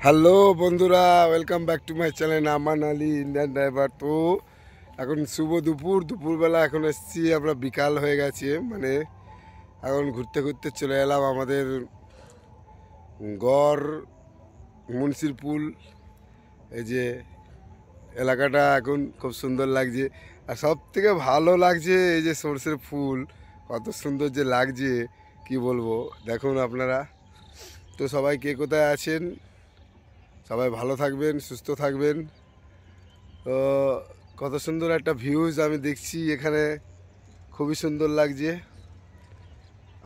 Hello বন্ধুরা, welcome back to my channel Aman Ali Indian driver. তো এখন শুভ দুপুরবেলা এখন এসেছি আমরা, বিকাল হয়ে গেছে, মানে এখন ঘুরতে ঘুরতে চলে এলাম আমাদের গড় মুন্সিরপুল। এই যে এলাকাটা এখন খুব সুন্দর লাগছে, আর সব থেকে ভালো লাগছে এই যে সরষের ফুল, কত সুন্দর যে লাগছে কি বলবো, দেখুন আপনারা। তো সবাই কে কোথায় আছেন, সবাই ভালো থাকবেন, সুস্থ থাকবেন। তো কত সুন্দর একটা ভিউজ আমি দেখছি এখানে, খুবই সুন্দর লাগছে,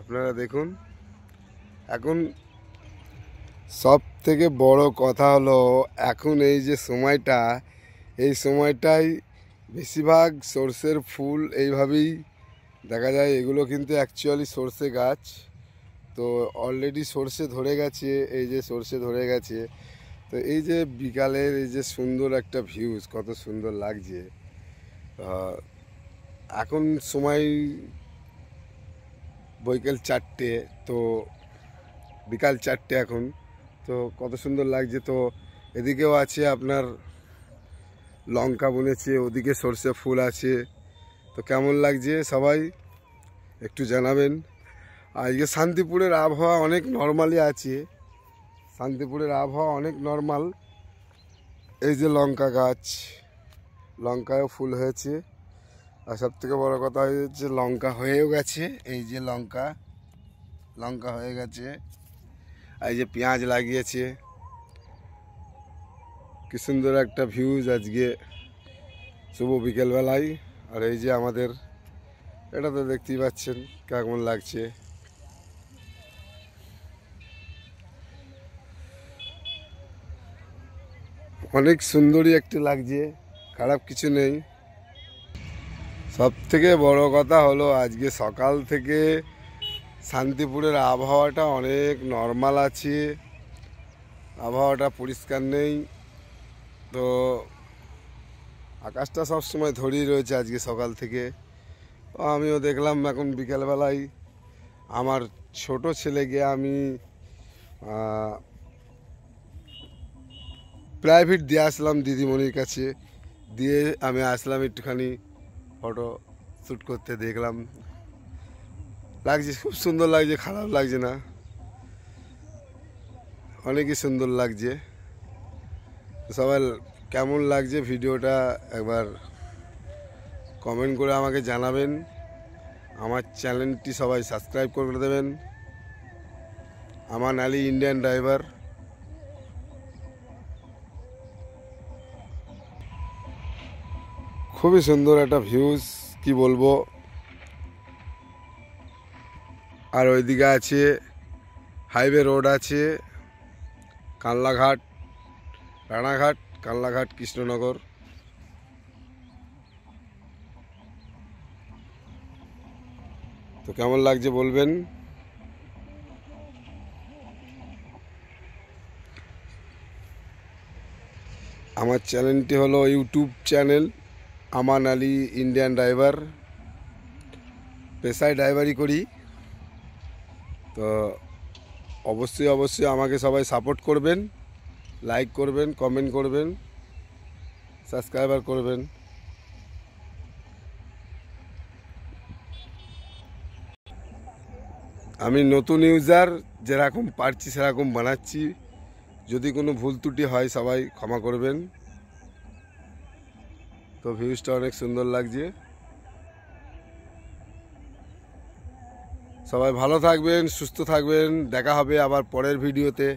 আপনারা দেখুন। এখন সব থেকে বড় কথা হলো, এখন এই যে সময়টা, এই সময়টাই বেশিরভাগ সরষের ফুল এইভাবেই দেখা যায়। এগুলো কিন্তু অ্যাকচুয়ালি সরষে গাছ। তো অলরেডি সরষে ধরে গেছে, এই যে সরষে ধরে গেছে। তো এই যে বিকালের এই যে সুন্দর একটা ভিউজ, কত সুন্দর লাগছে। এখন সময় বৈকাল 4টে, তো বিকাল 4টে এখন। তো কত সুন্দর লাগছে। তো এদিকেও আছে আপনার লঙ্কা বুনেছে, ওদিকে সরষে ফুল আছে। তো কেমন লাগছে সবাই একটু জানাবেন। আর এই যে শান্তিপুরের আবহাওয়া অনেক নর্মালি আছে, শান্তিপুরের আবহাওয়া অনেক নর্মাল। এই যে লঙ্কা গাছ, লঙ্কায়ও ফুল হয়েছে। আর সব থেকে বড়ো কথা হচ্ছে লঙ্কা হয়েও গেছে, এই যে লঙ্কা হয়ে গেছে। আর এই যে পেঁয়াজ লাগিয়েছে, কি সুন্দর একটা ভিউজ আজকে শুভ বিকেলবেলায়। আর এই যে আমাদের, এটা তো দেখতেই পাচ্ছেন কেমন লাগছে। অনেক সুন্দরই একটু লাগছে, খারাপ কিছু নেই। সব থেকে বড় কথা হলো আজকে সকাল থেকে শান্তিপুরের আবহাওয়াটা অনেক নর্মাল আছে, আবহাওয়াটা পরিষ্কার নেই। তো আকাশটা সব সময় ধরেই রয়েছে আজকে সকাল থেকে। তো আমিও দেখলাম এখন বিকেলবেলায় আমার ছোট ছেলেকে আমি প্রাইভেট দিয়ে আসলাম দিদিমণির কাছে, দিয়ে আমি আসলাম একটুখানি ফটো শ্যুট করতে। দেখলাম লাগছে, খুব সুন্দর লাগছে, খারাপ লাগছে না, অনেকই সুন্দর লাগছে। সবাই কেমন লাগছে ভিডিওটা একবার কমেন্ট করে আমাকে জানাবেন। আমার চ্যানেলটি সবাই সাবস্ক্রাইব করে দেবেন, আমান আলী ইন্ডিয়ান ড্রাইভার। খুবই সুন্দর একটা ভিউজ, কি বলবো। আর ওইদিকে আছে হাইওয়ে রোড আছে, কানলাঘাট, রানাঘাট, কানলাঘাট, কৃষ্ণনগর। তো কেমন লাগছে বলবেন। আমার চ্যানেলটি হলো ইউটিউব চ্যানেল আমান আলী ইন্ডিয়ান ড্রাইভার। পেশায় ড্রাইভারি করি। তো অবশ্যই আমাকে সবাই সাপোর্ট করবেন, লাইক করবেন, কমেন্ট করবেন, সাবস্ক্রাইবার করবেন। আমি নতুন ইউজার, যেরকম পারছি সেরকম বানাচ্ছি। যদি কোনো ভুল ত্রুটি হয় সবাই ক্ষমা করবেন। তো ভিউজটা অনেক সুন্দর লাগছে। সবাই ভালো থাকবেন, সুস্থ থাকবেন, দেখা হবে আবার পরের ভিডিওতে।